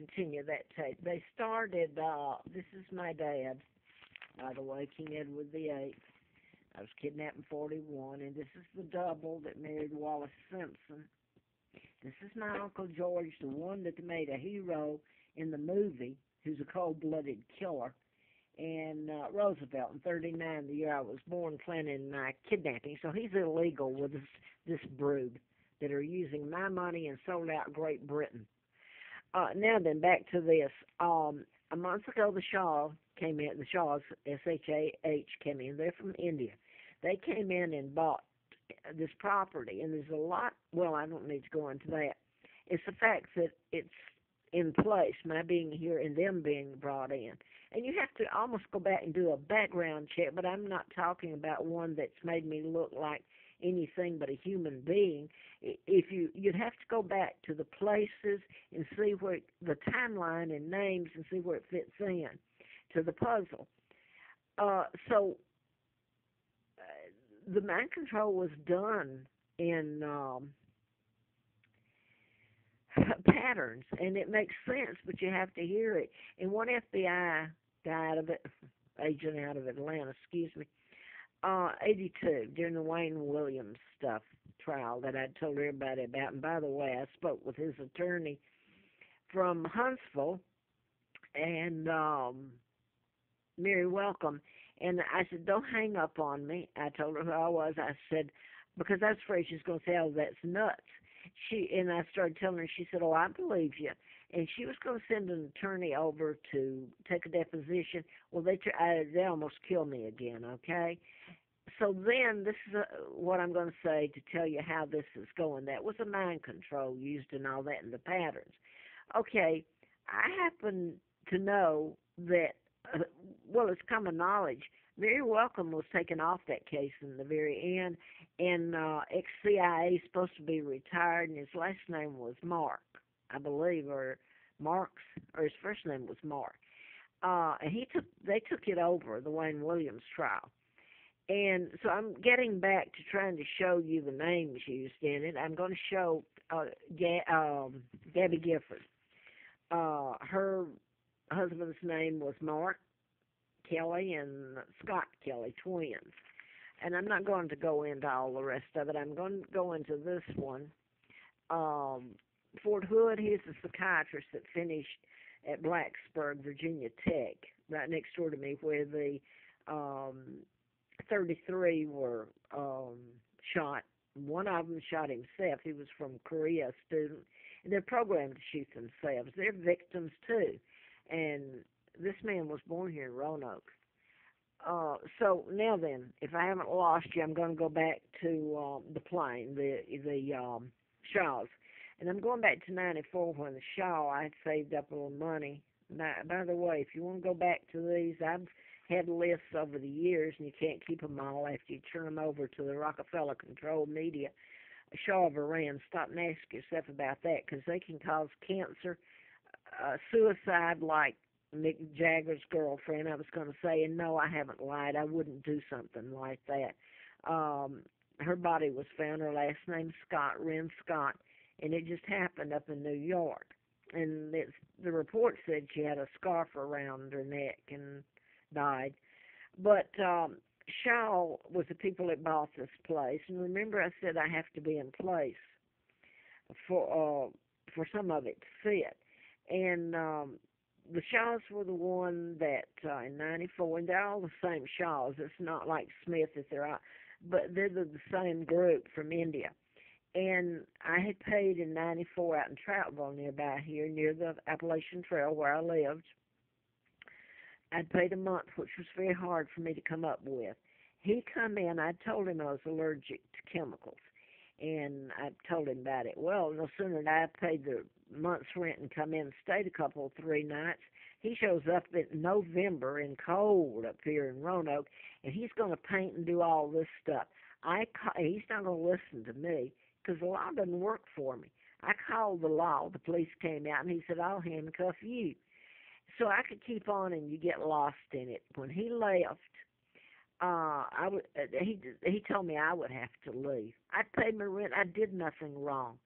continue that tape. They started, this is my dad, by the way, King Edward VIII. I was kidnapped in 41, and this is the double that married Wallace Simpson. This is my Uncle George, the one that made a hero in the movie, who's a cold-blooded killer. And Roosevelt in 39, the year I was born, planning my kidnapping. So he's illegal with this brood that are using my money and sold out Great Britain. Now then, back to this. A month ago, the Shah came in. The Shahs, S-H-A-H, came in. They're from India. They came in and bought this property, and there's a lot. Well, I don't need to go into that. It's the fact that it's in place, my being here and them being brought in. And you have to almost go back and do a background check, but I'm not talking about one that's made me look like anything but a human being. You'd have to go back to the places and see where the timeline and names and see where it fits in to the puzzle. So the mind control was done in patterns, and it makes sense, but you have to hear it. And one FBI guy agent out of Atlanta, 82, during the Wayne Williams stuff trial that I told everybody about. And by the way, I spoke with his attorney from Huntsville and Mary Welcome. And I said, don't hang up on me. I told her who I was. I said, because I was afraid she was going to say, oh, that's nuts. And I started telling her, she said, oh, I believe you. And she was going to send an attorney over to take a deposition. Well, they almost killed me again, okay? So then this is what I'm going to say to tell you how this is going. That was a mind control used and all that in the patterns. Okay, I happen to know that, well, it's common knowledge. Mary Welcome was taken off that case in the very end, and ex-CIA is supposed to be retired, and his last name was Mark, I believe, or Marks, or his first name was Mark. And they took it over, the Wayne Williams trial. And so I'm getting back to trying to show you the names used in it. I'm going to show Gabby Gifford. Her husband's name was Mark Kelly and Scott Kelly, twins. And I'm not going to go into all the rest of it. I'm going to go into this one. Fort Hood, he's a psychiatrist that finished at Blacksburg, Virginia Tech, right next door to me, where the 33 were shot. One of them shot himself. He was from Korea, a student. And they're programmed to shoot themselves. They're victims, too. And this man was born here in Roanoke. So now then, if I haven't lost you, I'm going to go back to the plane, the Shaws. And I'm going back to 94 when the Shaw, I had saved up a little money. Now, by the way, if you want to go back to these, I've had lists over the years, and you can't keep them all after you turn them over to the Rockefeller-controlled media. Shaw of Iran, stop and ask yourself about that, because they can cause cancer, suicide like Mick Jagger's girlfriend, I was going to say, and no, I haven't lied. I wouldn't do something like that. Her body was found, her last name Scott, Ren Scott, and it just happened up in New York. And the report said she had a scarf around her neck and died. But Shaw was the people that bought this place. And remember I said I have to be in place for some of it to fit. And the Shaws were the one that in 94, and they're all the same Shaws. It's not like Smith that they're out, but they're the same group from India. And I had paid in 94 out in Troutville nearby here, near the Appalachian Trail where I lived. I'd paid a month, which was very hard for me to come up with. He come in, I told him I was allergic to chemicals, and I told him about it. Well, no sooner than I paid the month's rent and come in and stayed a couple, 3 nights, he shows up in November in cold up here in Roanoke, and he's going to paint and do all this stuff. He's not going to listen to me, because the law doesn't work for me. I called the law. The police came out, and he said, I'll handcuff you. So I could keep on, and you get lost in it. When he left, he told me I would have to leave. I paid my rent. I did nothing wrong.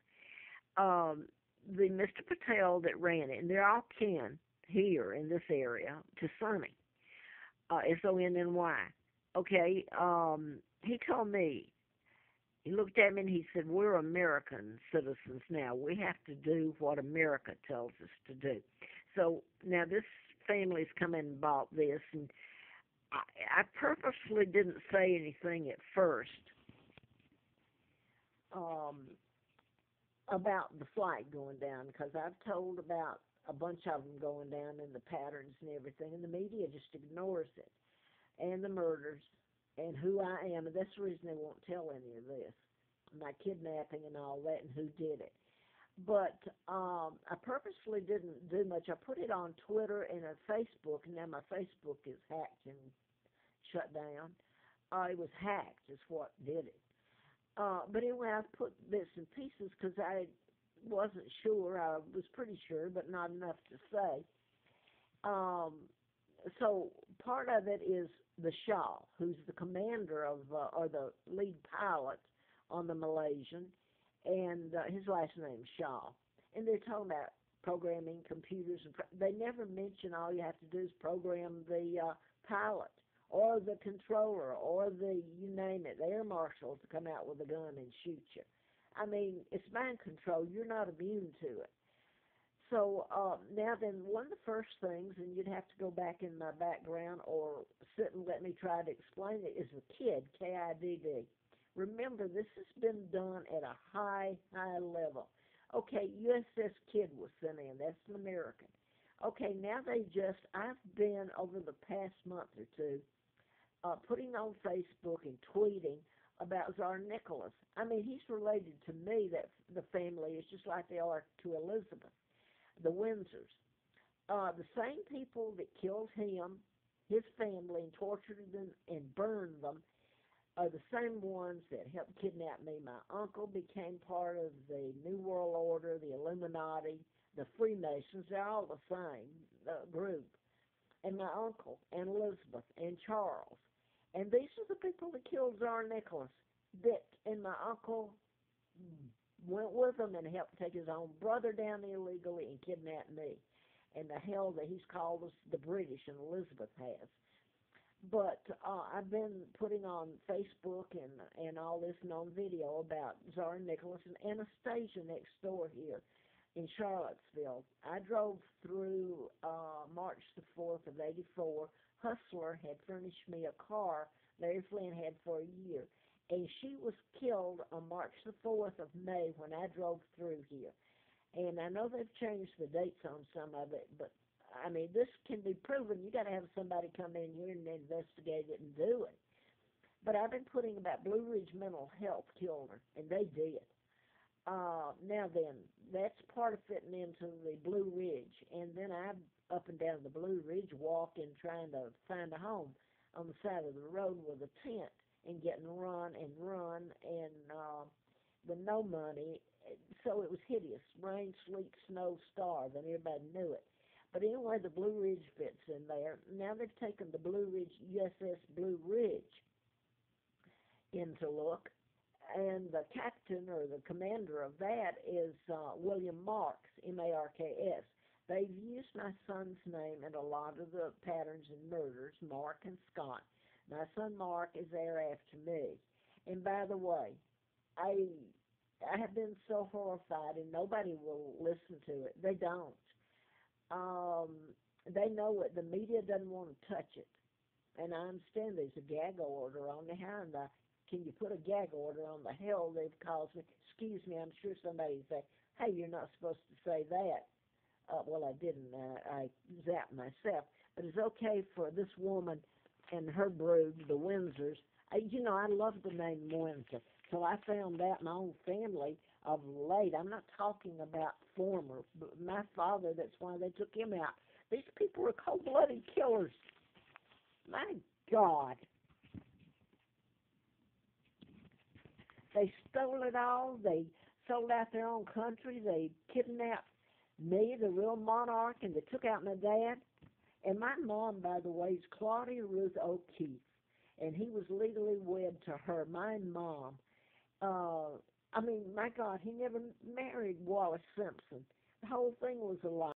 the Mr. Patel that ran it, and they're all kin here in this area to Sonny, Sonny. Okay, he told me, he looked at me and he said, "We're American citizens now. We have to do what America tells us to do." So now this family's come in and bought this, and I purposely didn't say anything at first um, about the flight going down because I've told about a bunch of them going down and the patterns and everything, and the media just ignores it, and the murders and who I am, and that's the reason they won't tell any of this, my kidnapping and all that, and who did it. But I purposely didn't do much. I put it on Twitter and on Facebook, and now my Facebook is hacked and shut down. It was hacked, is what did it. But anyway, I put bits and pieces because I wasn't sure. I was pretty sure, but not enough to say. Um, so part of it is the Shah, who's the commander of, or the lead pilot on the Malaysian, and his last name's Shah. And they're talking about programming computers. And they never mention all you have to do is program the pilot or the controller or the, you name it, the air marshal to come out with a gun and shoot you. I mean, it's mind control. You're not immune to it. So now then, one of the first things, and you'd have to go back in my background or sit and let me try to explain it, is the KIDD, K-I-D-D. Remember, this has been done at a high, high level. Okay, USS Kidd was sent in. That's an American. Okay, now I've been over the past month or two putting on Facebook and tweeting about Tsar Nicholas. I mean, he's related to me, that the family is just like they are to Elizabeth, the Windsors. The same people that killed him, his family, and tortured them and burned them are the same ones that helped kidnap me. My uncle became part of the New World Order, the Illuminati, the Freemasons. They're all the same group. And my uncle, and Elizabeth, and Charles. And these are the people that killed Tsar Nicholas. And my uncle went with them and helped take his own brother down illegally and kidnap me. And the hell that he's called us the British, and Elizabeth has. But I've been putting on Facebook and all this and on video about Tsar Nicholas and Anastasia next door here in Charlottesville. I drove through March the 4th of 84. Hustler had furnished me a car Larry Flynn had for a year. And she was killed on March the 4th of May when I drove through here. And I know they've changed the dates on some of it, but I mean, this can be proven. You got to have somebody come in here and investigate it and do it. But I've been putting about Blue Ridge Mental Health killed her, and they did. Now then, that's part of fitting into the Blue Ridge. And then I'm up and down the Blue Ridge walking, trying to find a home on the side of the road with a tent and getting run and with no money. So it was hideous. Rain, sleet, snow, starve, and everybody knew it. But anyway, the Blue Ridge fits in there. Now they've taken the Blue Ridge, USS Blue Ridge, into look. And the captain or the commander of that is William Marks, M-A-R-K-S. They've used my son's name in a lot of the patterns and murders, Mark and Scott. My son Mark is there after me. And by the way, I have been so horrified, and nobody will listen to it. They don't. They know it. The media doesn't want to touch it. And I understand there's a gag order on the how in the can you put a gag order on the hell they've caused me? Excuse me, I'm sure somebody would say, hey, you're not supposed to say that. Well, I didn't. I zapped myself. But it's okay for this woman and her brood, the Windsors. I love the name Windsor. So I found out my own family of late. I'm not talking about former, but my father, that's why they took him out. These people are cold-blooded killers. My God. They stole it all. They sold out their own country. They kidnapped me, the real monarch, and they took out my dad. And my mom, by the way, is Claudia Ruth O'Keefe, and he was legally wed to her, my mom. My God, he never married Wallace Simpson. whole thing was a lie.